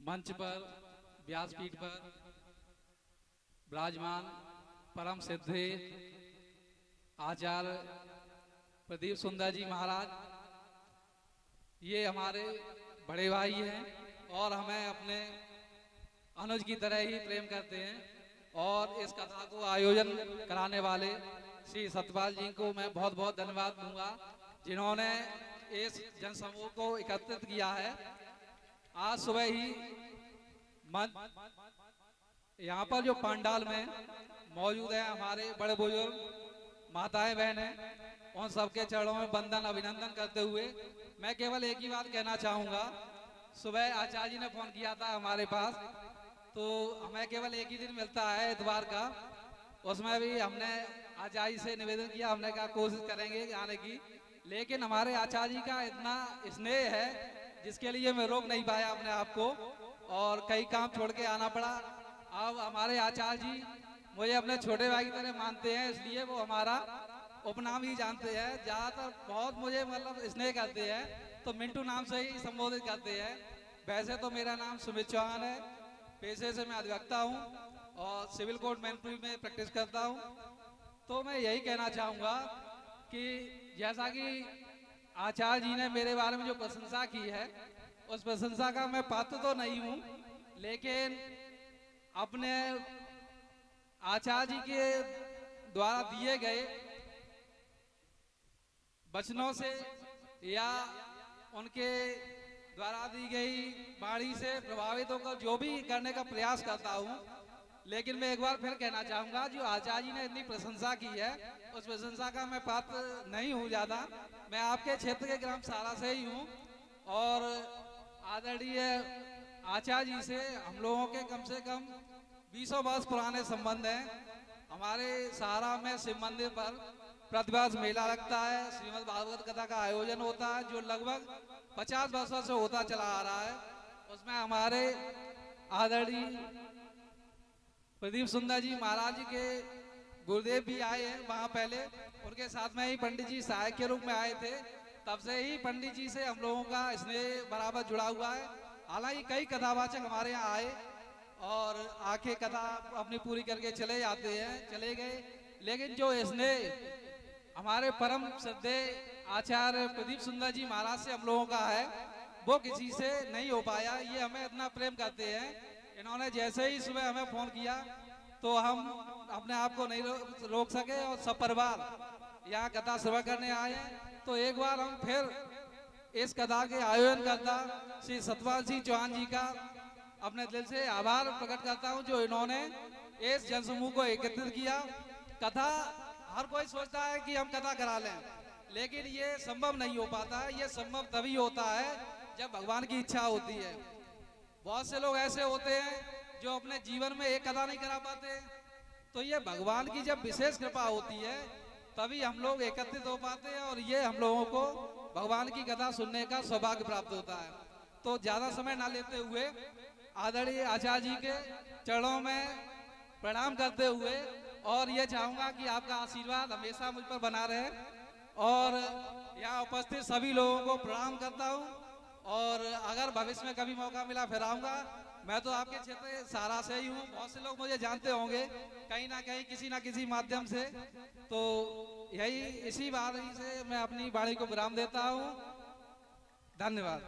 मंच पर व्यासपीठ पर विराजमान परम सिद्धे आचार्य प्रदीप सुंदर जी महाराज, ये हमारे बड़े भाई हैं और हमें अपने अनुज की तरह ही प्रेम करते हैं। और इस कथा को आयोजन कराने वाले श्री सतपाल जी को मैं बहुत बहुत धन्यवाद दूंगा, जिन्होंने इस जनसमूह को एकत्रित किया है। आज सुबह ही यहाँ पर जो पंडाल में मौजूद है हमारे बड़े बुजुर्ग माताएं बहनें, उन सबके चरणों में वंदन अभिनंदन करते हुए मैं केवल एक ही बात कहना चाहूँगा। सुबह आचार्य जी ने फोन किया था हमारे पास, तो हमें केवल एक ही दिन मिलता है इतवार का, उसमें भी हमने आचार्य जी से निवेदन किया, हमने कहा कोशिश करेंगे आने की, लेकिन हमारे आचार्य जी का इतना स्नेह है जिसके लिए मैं रोक नहीं पाया अपने आप को और कई काम छोड़ के आना पड़ा। अब हमारे आचार्य जी मुझे अपने छोटे भाई की तरह मानते हैं, इसलिए वो हमारा उपनाम ही जानते हैं। ज़्यादातर बहुत मुझे मतलब स्नेह करते हैं तो मिंटू नाम से ही संबोधित करते हैं। वैसे तो मेरा नाम सुमित चौहान है, पेशे से मैं अधिवक्ता हूँ और सिविल कोर्ट मैनपुरी में प्रैक्टिस करता हूँ। तो मैं यही कहना चाहूँगा कि जैसा कि आचार्य जी ने मेरे बारे में जो प्रशंसा की है, उस प्रशंसा का मैं पात्र तो नहीं हूँ, लेकिन अपने आचार्य जी के द्वारा दिए गए वचनों से या उनके द्वारा दी गई वाणी से प्रभावित होकर जो भी करने का प्रयास करता हूँ। लेकिन मैं एक बार फिर कहना चाहूँगा, जो आचार्य जी ने इतनी प्रशंसा की है उस प्रशंसा का मैं पात्र नहीं हूँ ज़्यादा। मैं आपके क्षेत्र के ग्राम सारा से ही हूँ और आदरणीय आचार्य जी से हम लोगों के कम से कम 20 वर्ष पुराने संबंध हैं। हमारे सहारा में शिव मंदिर पर प्रतिवर्ष मेला लगता है, श्रीमद् भागवत कथा का आयोजन होता है जो लगभग 50 वर्षों से होता चला आ रहा है। उसमें हमारे आदरणीय प्रदीप सुंदर जी महाराज जी के गुरुदेव भी आए हैं वहाँ पहले, उनके साथ में ही पंडित जी सहायक के रूप में आए थे। तब से ही पंडित जी से हम लोगों का स्नेह बराबर जुड़ा हुआ है। हालांकि कई कथावाचक हमारे यहाँ आए और आके कथा अपनी पूरी करके चले जाते हैं, चले गए, लेकिन जो स्नेह हमारे परम श्रद्धेय आचार्य प्रदीप सुंदर जी महाराज से हम लोगों का है वो किसी से नहीं हो पाया। ये हमें इतना प्रेम करते हैं, इन्होंने जैसे ही सुबह हमें फोन किया तो हम अपने आप को नहीं रोक सके और सब परिवार यहाँ कथा सेवा करने आए हैं। तो एक बार हम फिर इस कथा के आयोजन करता श्री सतपाल सिंह चौहान जी का अपने दिल से आभार प्रकट करता हूँ, जो इन्होंने इस जनसमूह को एकत्रित किया। कथा हर कोई सोचता है कि हम कथा करा लें, लेकिन ये संभव नहीं हो पाता है। ये संभव तभी होता है जब भगवान की इच्छा होती है। बहुत से लोग ऐसे होते हैं जो अपने जीवन में एक कथा नहीं करा पाते, तो ये भगवान की जब विशेष कृपा होती है तभी हम लोग एकत्रित हो पाते हैं और ये हम लोगों को भगवान की कथा सुनने का सौभाग्य प्राप्त होता है। तो ज्यादा समय ना लेते हुए आदरणीय आचार्य जी के चरणों में प्रणाम करते हुए और ये चाहूंगा कि आपका आशीर्वाद हमेशा मुझ पर बना रहे और यहाँ उपस्थित सभी लोगों को प्रणाम करता हूँ और अगर भविष्य में कभी मौका मिला फिर आऊँगा। मैं तो आपके क्षेत्र सारा से ही हूँ, बहुत से लोग मुझे जानते होंगे कहीं ना कहीं किसी ना किसी माध्यम से। तो यही इसी बात से मैं अपनी वाणी को विराम देता हूँ। धन्यवाद।